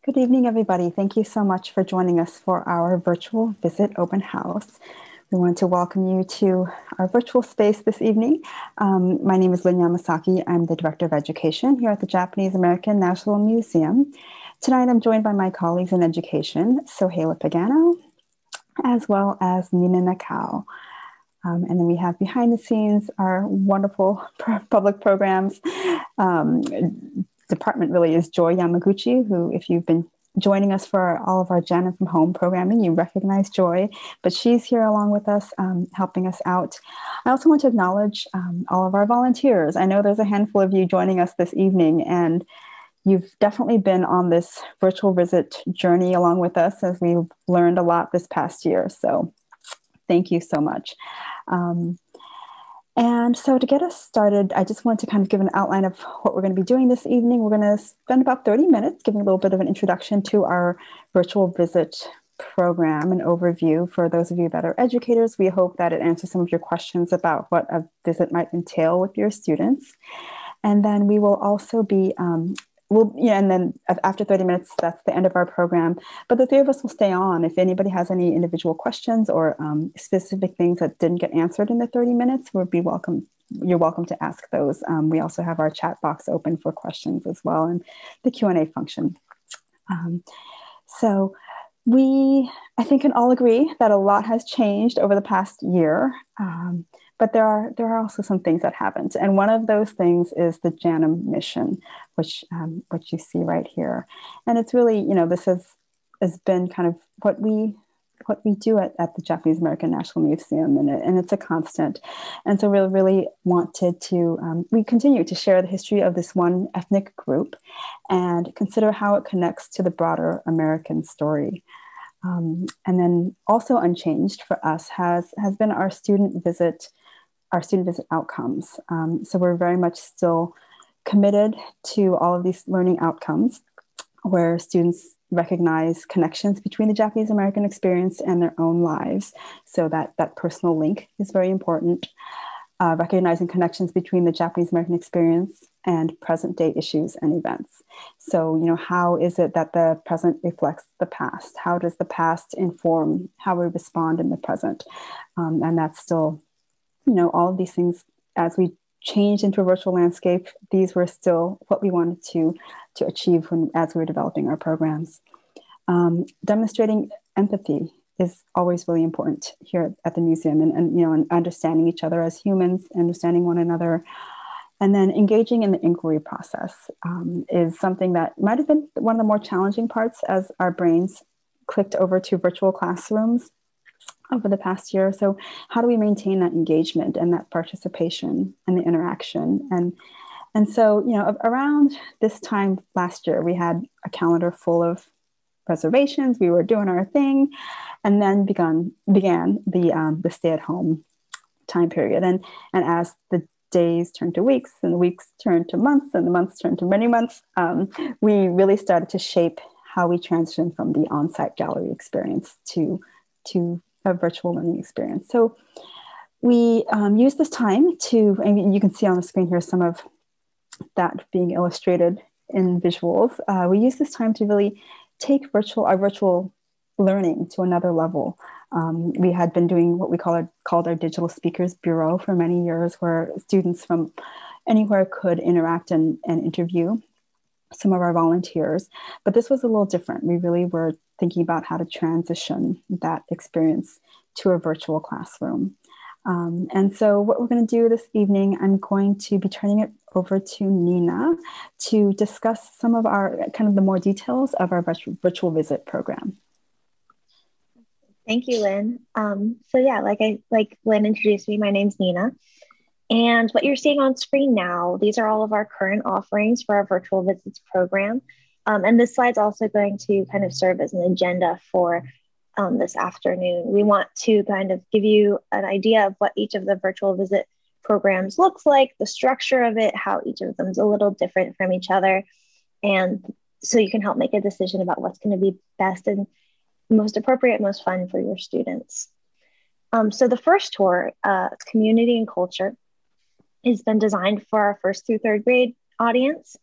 Good evening, everybody. Thank you so much for joining us for our virtual visit open house. We want to welcome you to our virtual space this evening. My name is Lynn Yamasaki. I'm the Director of Education here at the Japanese American National Museum. Tonight, I'm joined by my colleagues in education, Sohaila Pagano, as well as Nina Nakao. And then we have behind the scenes our wonderful public programs department really is Joy Yamaguchi, who, if you've been joining us for all of our JANM from home programming, you recognize Joy, but she's here along with us, helping us out. I also want to acknowledge all of our volunteers. I know there's a handful of you joining us this evening, and you've definitely been on this virtual visit journey along with us as we've learned a lot this past year. So thank you so much. And so to get us started, I just want to kind of give an outline of what we're going to be doing this evening. We're going to spend about 30 minutes giving a little bit of an introduction to our virtual visit program, an overview for those of you that are educators. We hope that it answers some of your questions about what a visit might entail with your students. And then we will also be and then after 30 minutes, that's the end of our program. But the three of us will stay on. If anybody has any individual questions or specific things that didn't get answered in the 30 minutes, you're welcome to ask those. We also have our chat box open for questions as well, and the Q&A function. So I think, can all agree that a lot has changed over the past year. But there are also some things that haven't. And one of those things is the JANM Mission, which you see right here. And it's really, this has been kind of what we do at the Japanese American National Museum, and it's a constant. And so we really wanted to, we continue to share the history of this one ethnic group and consider how it connects to the broader American story. And then also unchanged for us has been our student visit outcomes. So we're very much still committed to all of these learning outcomes where students recognize connections between the Japanese American experience and their own lives. So that personal link is very important. Recognizing connections between the Japanese American experience and present day issues and events. So, how is it that the present reflects the past? How does the past inform how we respond in the present? And that's still, all of these things, as we changed into a virtual landscape, these were still what we wanted to achieve as we were developing our programs. Demonstrating empathy is always really important here at the museum, and understanding each other as humans, understanding one another, and then engaging in the inquiry process is something that might have been one of the more challenging parts as our brains clicked over to virtual classrooms over the past year. So how do we maintain that engagement and that participation and the interaction? And so, around this time last year, we had a calendar full of reservations. We were doing our thing, and then began the stay-at-home time period. And as the days turned to weeks, and the weeks turned to months, and the months turned to many months, we really started to shape how we transitioned from the on-site gallery experience to a virtual learning experience. So we use this time and you can see on the screen here some of that being illustrated in visuals. We use this time to really take our virtual learning to another level. We had been doing what we called our Digital Speakers Bureau for many years, where students from anywhere could interact and interview some of our volunteers. But this was a little different. We really were thinking about how to transition that experience to a virtual classroom. And so what we're going to do this evening, I'm going to be turning it over to Nina to discuss some of our kind of the more details of our virtual visit program. Thank you, Lynn. So yeah, like Lynn introduced me, my name's Nina. And what you're seeing on screen now, these are all of our current offerings for our virtual visits program. And this slide's also going to kind of serve as an agenda for this afternoon. We want to kind of give you an idea of what each of the virtual visit programs looks like, the structure of it, how each of them is a little different from each other. And so you can help make a decision about what's going to be best and most appropriate, most fun for your students. So the first tour, Community and Culture, has been designed for our first through third grade audience.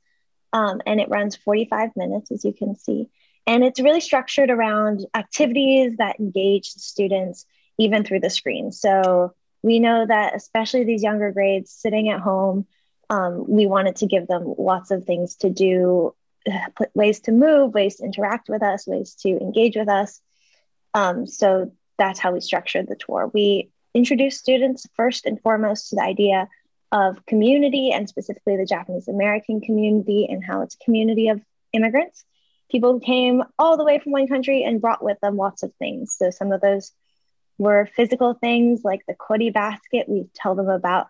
And it runs 45 minutes, as you can see. And it's really structured around activities that engage the students even through the screen. So we know that especially these younger grades sitting at home, we wanted to give them lots of things to do, ways to move, ways to interact with us, ways to engage with us. So that's how we structured the tour. We introduced students first and foremost to the idea of community, and specifically the Japanese American community and how it's a community of immigrants. People who came all the way from one country and brought with them lots of things. So some of those were physical things like the kori basket. We tell them about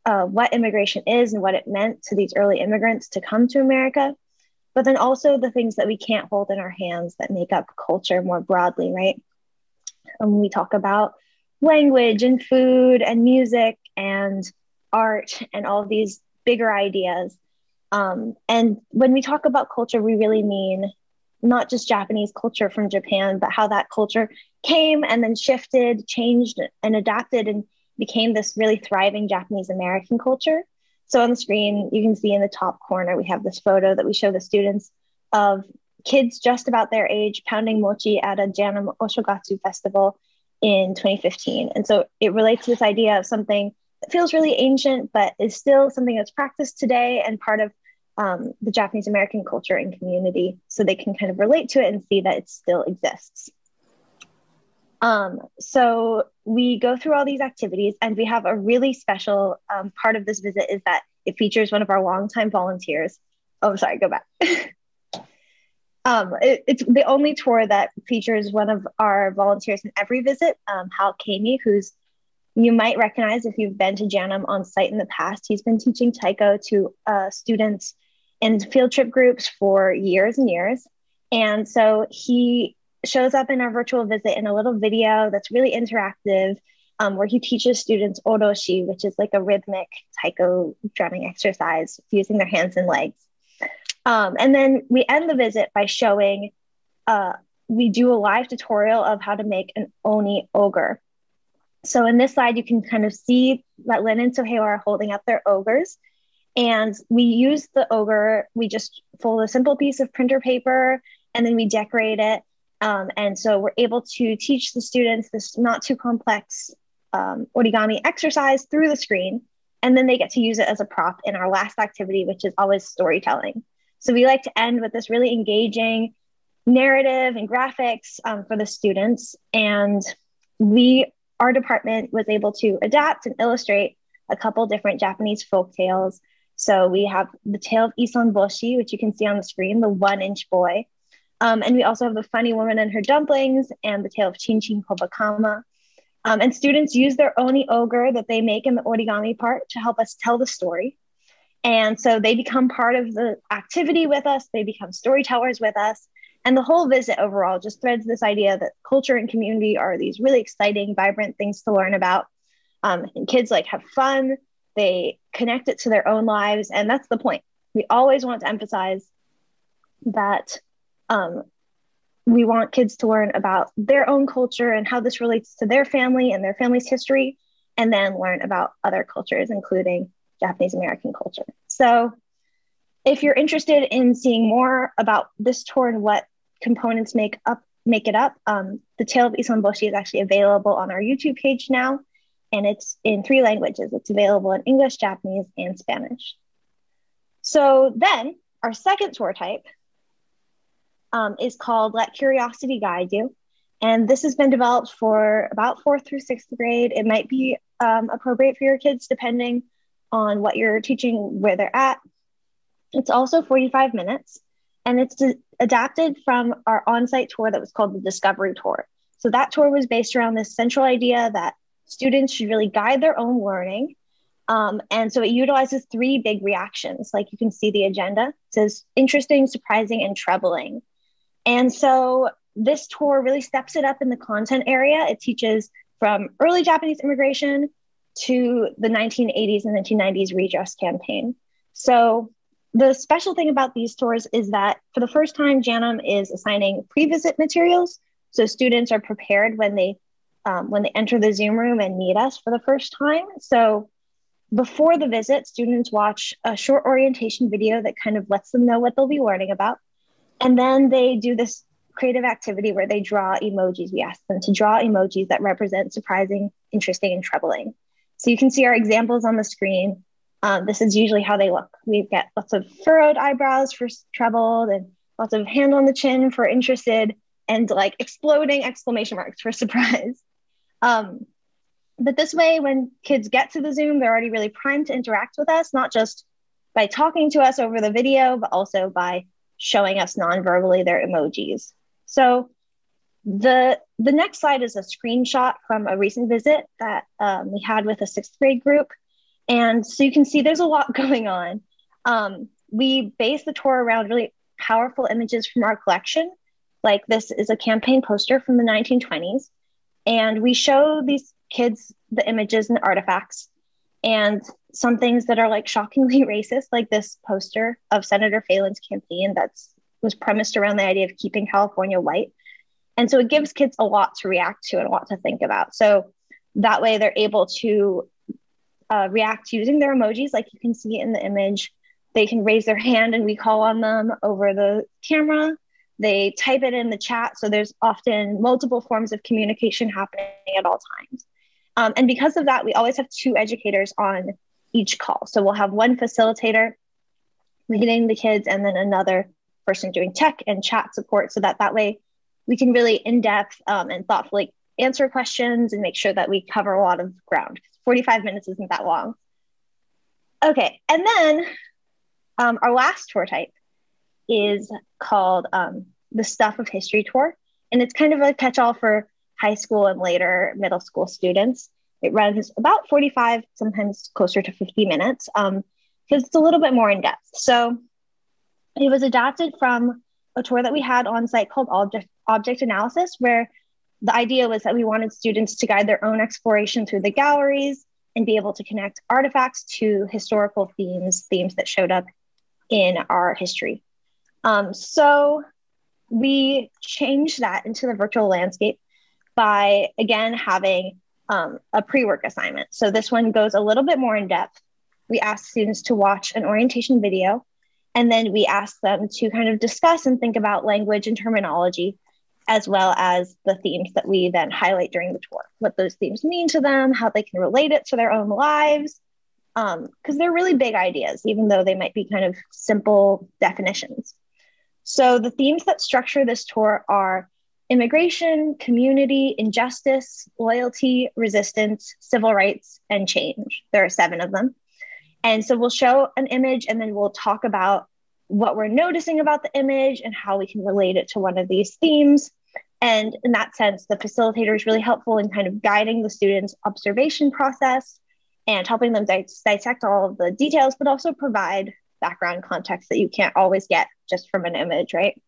what immigration is and what it meant to these early immigrants to come to America, but then also the things that we can't hold in our hands that make up culture more broadly, right? We talk about language and food and music and art and all of these bigger ideas. And when we talk about culture, we really mean not just Japanese culture from Japan, but how that culture came and then shifted, changed, and adapted and became this really thriving Japanese American culture. So on the screen, you can see in the top corner, we have this photo that we show the students of kids just about their age pounding mochi at a JANM Oshogatsu festival in 2015. And so it relates to this idea of something that feels really ancient, but is still something that's practiced today and part of the Japanese American culture and community, so they can kind of relate to it and see that it still exists. So we go through all these activities, and we have a really special part of this visit is that it features one of our longtime volunteers. Oh, sorry, go back. It's the only tour that features one of our volunteers in every visit, Hal Kami, who's you might recognize if you've been to JANM on site in the past. He's been teaching taiko to students in field trip groups for years and years. And so he shows up in our virtual visit in a little video that's really interactive, where he teaches students oroshi, which is like a rhythmic taiko drumming exercise using their hands and legs. And then we end the visit by showing, we do a live tutorial of how to make an oni ogre. So in this slide, you can kind of see that Lynn and Soheo are holding up their ogres. And we use the ogre, we just fold a simple piece of printer paper and then we decorate it. And so we're able to teach the students this not too complex origami exercise through the screen. And then they get to use it as a prop in our last activity, which is always storytelling. So we like to end with this really engaging narrative and graphics for the students. And our department was able to adapt and illustrate a couple different Japanese folk tales. So we have the tale of Ison Boshi, which you can see on the screen, the 1-inch boy. And we also have the funny woman and her dumplings and the tale of Chin Chin Kobakama. And students use their oni ogre that they make in the origami part to help us tell the story. And so they become part of the activity with us. They become storytellers with us. And the whole visit overall just threads this idea that culture and community are these really exciting, vibrant things to learn about. And kids like have fun, they connect it to their own lives. And that's the point. We always want to emphasize that we want kids to learn about their own culture and how this relates to their family and their family's history, and then learn about other cultures, including Japanese American culture. So if you're interested in seeing more about this tour and what components make it up, the Tale of Ison Boshi is actually available on our YouTube page now, and it's in 3 languages. It's available in English, Japanese, and Spanish. So then our second tour type is called Let Curiosity Guide You. And this has been developed for about 4th through 6th grade. It might be appropriate for your kids depending on what you're teaching, where they're at. It's also 45 minutes, and it's adapted from our on-site tour that was called the Discovery Tour. So that tour was based around this central idea that students should really guide their own learning. And so it utilizes 3 big reactions. Like you can see the agenda. It says interesting, surprising, and troubling. And so this tour really steps it up in the content area. It teaches from early Japanese immigration to the 1980s and 1990s redress campaign. So the special thing about these tours is that for the first time, JANM is assigning pre-visit materials. So students are prepared when they enter the Zoom room and meet us for the first time. So before the visit, students watch a short orientation video that kind of lets them know what they'll be learning about. And then they do this creative activity where they draw emojis. We ask them to draw emojis that represent surprising, interesting, and troubling. So you can see our examples on the screen. This is usually how they look. We get lots of furrowed eyebrows for troubled, and lots of hand on the chin for interested, and like exploding exclamation marks for surprise. But this way, when kids get to the Zoom, they're already really primed to interact with us, not just by talking to us over the video, but also by showing us non-verbally their emojis. So the next slide is a screenshot from a recent visit that we had with a 6th grade group. And so you can see there's a lot going on. We base the tour around really powerful images from our collection. Like this is a campaign poster from the 1920s. And we show these kids the images and artifacts, and some things that are like shockingly racist, like this poster of Senator Phelan's campaign that was premised around the idea of keeping California white. And so it gives kids a lot to react to and a lot to think about. So that way they're able to react using their emojis, like you can see in the image. They can raise their hand and we call on them over the camera. They type it in the chat. So there's often multiple forms of communication happening at all times. And because of that, we always have 2 educators on each call. So we'll have one facilitator leading the kids and then another person doing tech and chat support, so that way we can really in-depth and thoughtfully answer questions and make sure that we cover a lot of ground. 45 minutes isn't that long. Okay, and then our last tour type is called the Stuff of History tour. And it's kind of a catch-all for high school and later middle school students. It runs about 45, sometimes closer to 50 minutes, because it's a little bit more in depth. So it was adapted from a tour that we had on site called Object Analysis, where the idea was that we wanted students to guide their own exploration through the galleries and be able to connect artifacts to historical themes that showed up in our history. So we changed that into the virtual landscape by, again, having a pre-work assignment. So this one goes a little bit more in depth. We ask students to watch an orientation video, and then we ask them to kind of discuss and think about language and terminology, as well as the themes that we then highlight during the tour, what those themes mean to them, how they can relate it to their own lives, because they're really big ideas, even though they might be kind of simple definitions. So the themes that structure this tour are immigration, community, injustice, loyalty, resistance, civil rights, and change. There are 7 of them. And so we'll show an image and then we'll talk about what we're noticing about the image and how we can relate it to one of these themes. And in that sense, the facilitator is really helpful in kind of guiding the students' observation process and helping them dissect all of the details, but also provide background context that you can't always get just from an image, right?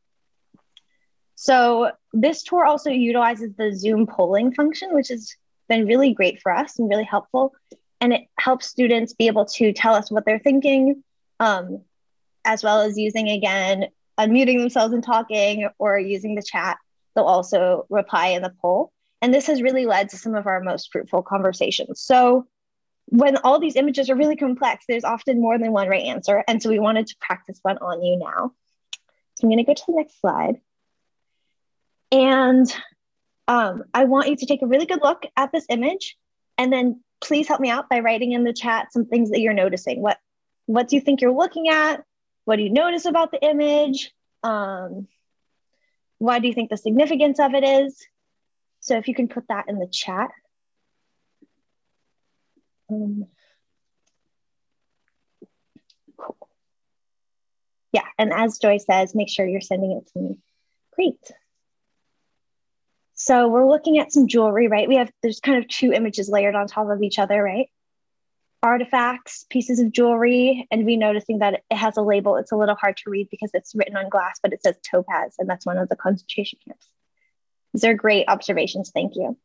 So this tour also utilizes the Zoom polling function, which has been really great for us and really helpful. And it helps students be able to tell us what they're thinking, as well as using, again, unmuting themselves and talking or using the chat. They'll also reply in the poll. And this has really led to some of our most fruitful conversations. So when all these images are really complex, there's often more than one right answer. And so we wanted to practice one on you now. So I'm going to go to the next slide. And I want you to take a really good look at this image, and then please help me out by writing in the chat some things that you're noticing. What do you think you're looking at? What do you notice about the image? Why do you think the significance of it is? So if you can put that in the chat. Cool. Yeah, and as Joy says, make sure you're sending it to me. Great. So we're looking at some jewelry, right? There's kind of 2 images layered on top of each other, right? Artifacts, pieces of jewelry, and we noticing that it has a label. It's a little hard to read because it's written on glass, but it says topaz, and that's one of the concentration camps. These are great observations, thank you.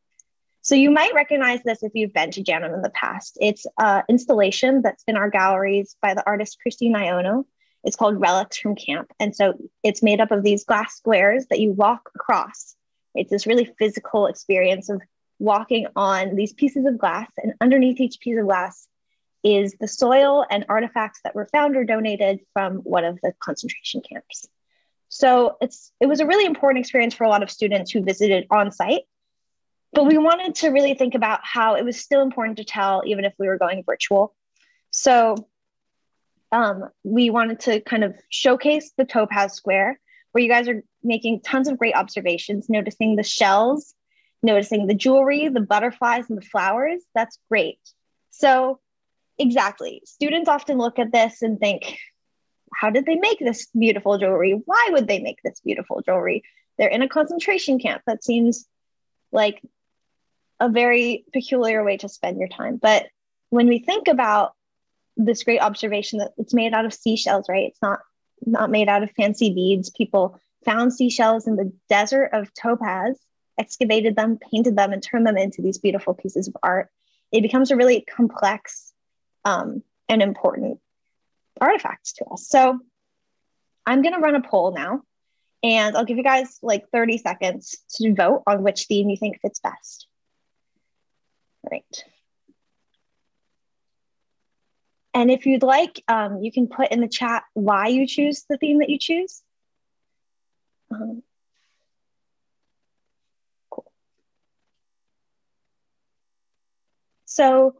So you might recognize this if you've been to JANM in the past. It's an installation that's in our galleries by the artist Christine Iono. It's called Relics from Camp. And so it's made up of these glass squares that you walk across. It's this really physical experience of walking on these pieces of glass, and underneath each piece of glass is the soil and artifacts that were found or donated from one of the concentration camps. So it was a really important experience for a lot of students who visited on site. But we wanted to really think about how it was still important to tell, even if we were going virtual. So we wanted to kind of showcase the Topaz Square, where you guys are making tons of great observations, noticing the shells, noticing the jewelry, the butterflies, and the flowers. That's great. So, exactly. Students often look at this and think, how did they make this beautiful jewelry? Why would they make this beautiful jewelry? They're in a concentration camp. That seems like a very peculiar way to spend your time. But when we think about this great observation that it's made out of seashells, right? It's not made out of fancy beads. People found seashells in the desert of Topaz, excavated them, painted them, and turned them into these beautiful pieces of art. It becomes a really complex and important artifacts to us. So I'm going to run a poll now, and I'll give you guys like 30 seconds to vote on which theme you think fits best. All right. And if you'd like, you can put in the chat why you choose the theme that you choose. Cool. So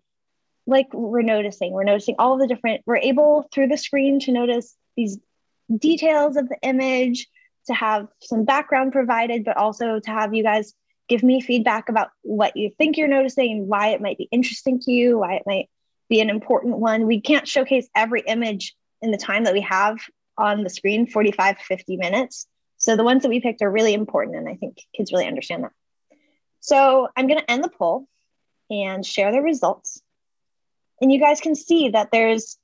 like we're noticing all of the different, we're able through the screen to notice these details of the image, to have some background provided, but also to have you guys give me feedback about what you think you're noticing and why it might be interesting to you, why it might be an important one. We can't showcase every image in the time that we have on the screen, 45 to 50 minutes. So the ones that we picked are really important, and I think kids really understand that. So I'm going to end the poll and share the results. And you guys can see that there's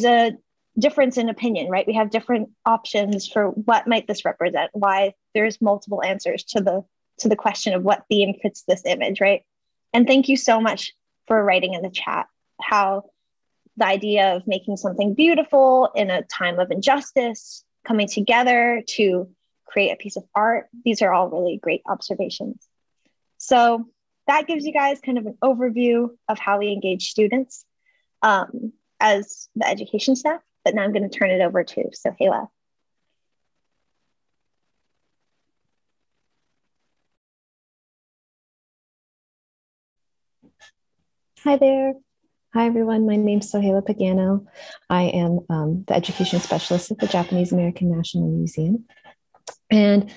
a difference in opinion, right? We have different options for what might this represent, why there's multiple answers to the question of what theme fits this image, right? And thank you so much for writing in the chat how the idea of making something beautiful in a time of injustice, coming together to create a piece of art, these are all really great observations. So that gives you guys kind of an overview of how we engage students as the education staff. But now I'm going to turn it over to Sohaila. Hi there. Hi, everyone. My name's Sohaila Pagano. I am the education specialist at the Japanese American National Museum. And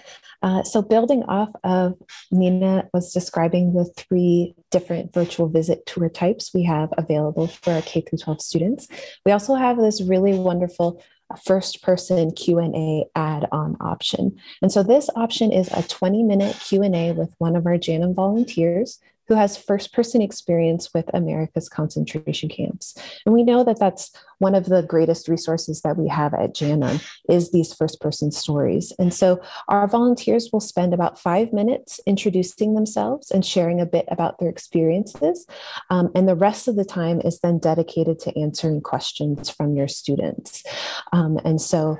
so building off of Nina was describing the 3 different virtual visit tour types we have available for our K through 12 students. We also have this really wonderful first person Q&A add-on option. And so this option is a 20-minute Q&A with one of our JANM volunteers who has first person experience with America's concentration camps. And we know that that's one of the greatest resources that we have at JANM is these first person stories. And so our volunteers will spend about 5 minutes introducing themselves and sharing a bit about their experiences. And the rest of the time is then dedicated to answering questions from your students. And so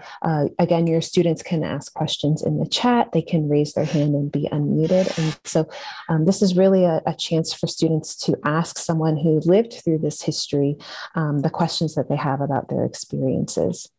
again, your students can ask questions in the chat, they can raise their hand and be unmuted. And so this is really a chance for students to ask someone who lived through this history the questions that they have about their experiences.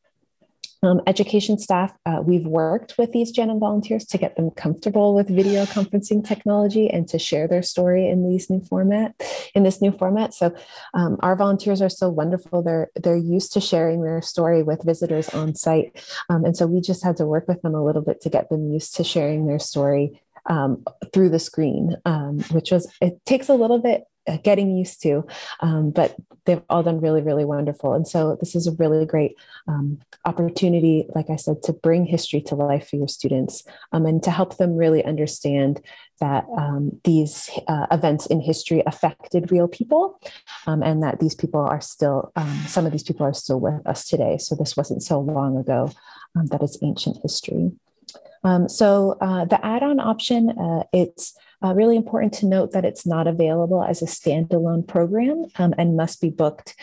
Education staff, we've worked with these JANM volunteers to get them comfortable with video conferencing technology and to share their story in this new format. So our volunteers are so wonderful. They're used to sharing their story with visitors on site. And so we just had to work with them a little bit to get them used to sharing their story through the screen, it takes a little bit getting used to, but they've all done really, really wonderful. And so this is a really great opportunity, like I said, to bring history to life for your students and to help them really understand that these events in history affected real people and that these people are still, some of these people are still with us today. So this wasn't so long ago that it's ancient history. The add-on option, it's really important to note that it's not available as a standalone program and must be booked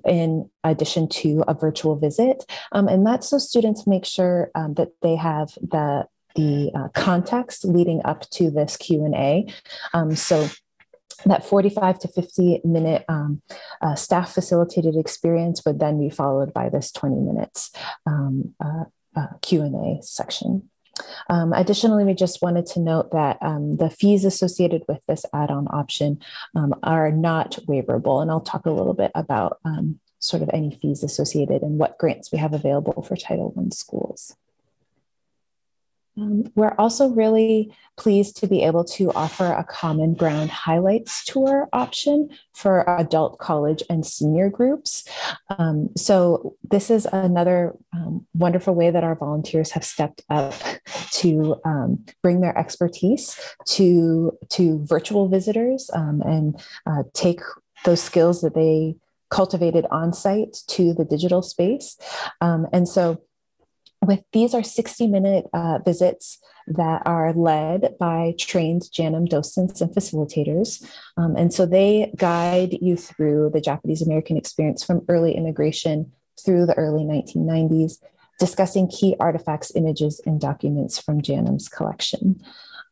in addition to a virtual visit. And that's so students make sure that they have the context leading up to this Q&A. So that 45 to 50 minute staff facilitated experience would then be followed by this 20 minutes Q&A section. Additionally, we just wanted to note that the fees associated with this add-on option are not waiverable, and I'll talk a little bit about sort of any fees associated and what grants we have available for Title I schools. We're also really pleased to be able to offer a Common Ground Highlights Tour option for adult, college, and senior groups. So this is another wonderful way that our volunteers have stepped up to bring their expertise to virtual visitors and take those skills that they cultivated on site to the digital space. And so these are 60-minute visits that are led by trained JANM docents and facilitators. And so they guide you through the Japanese American experience from early immigration through the early 1990s, discussing key artifacts, images, and documents from JANM's collection.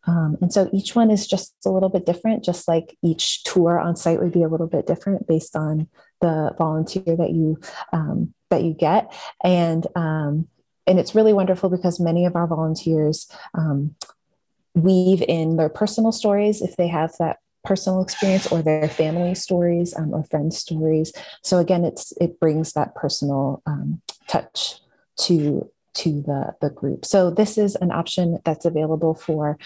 And so each one is just a little bit different, just like each tour on site would be a little bit different based on the volunteer that you get. And it's really wonderful because many of our volunteers weave in their personal stories if they have that personal experience, or their family stories or friends' stories. So again, it brings that personal touch to the group. So this is an option that's available for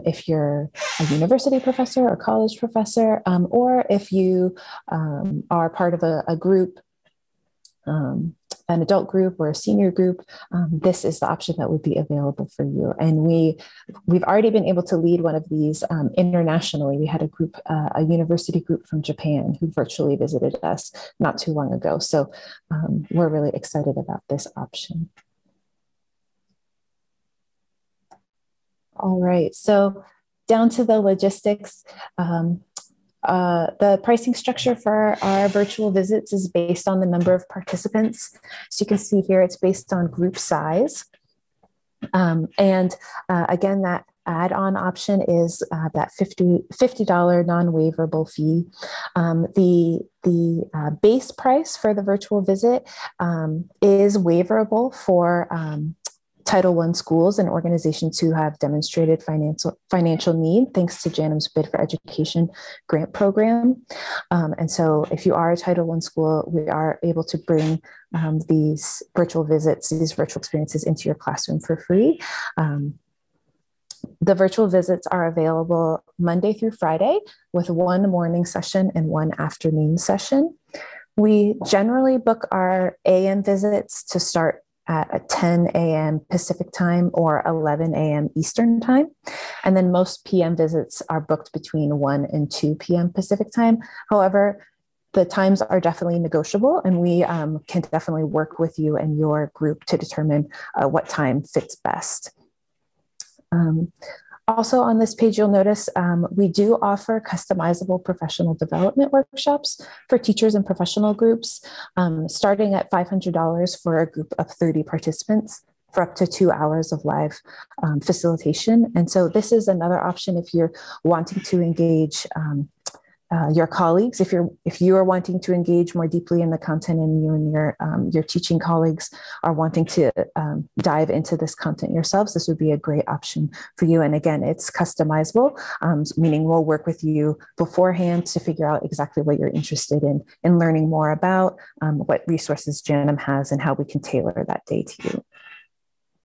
if you're a university professor or college professor, or if you are part of a group, an adult group or a senior group, this is the option that would be available for you. And we've already been able to lead one of these internationally. We had a university group from Japan who virtually visited us not too long ago. So we're really excited about this option. All right, so down to the logistics. The pricing structure for our virtual visits is based on the number of participants. So you can see here, it's based on group size. Again, that add-on option is that $50 non-waiverable fee. The base price for the virtual visit is waiverable for Title I schools and organizations who have demonstrated financial need thanks to JANM's Bid for Education grant program. And so if you are a Title I school, we are able to bring these virtual visits, these virtual experiences into your classroom for free. The virtual visits are available Monday through Friday with one morning session and one afternoon session. We generally book our AM visits to start at 10 a.m. Pacific time or 11 a.m. Eastern time. And then most PM visits are booked between 1 and 2 p.m. Pacific time. However, the times are definitely negotiable, and we can definitely work with you and your group to determine what time fits best. Also on this page, you'll notice we do offer customizable professional development workshops for teachers and professional groups, starting at $500 for a group of 30 participants for up to 2 hours of live facilitation. And so this is another option if you're wanting to engage your colleagues, if you are wanting to engage more deeply in the content, and you and your teaching colleagues are wanting to dive into this content yourselves, this would be a great option for you. And again, it's customizable, meaning we'll work with you beforehand to figure out exactly what you're interested in learning more about, what resources JANM has, and how we can tailor that day to you.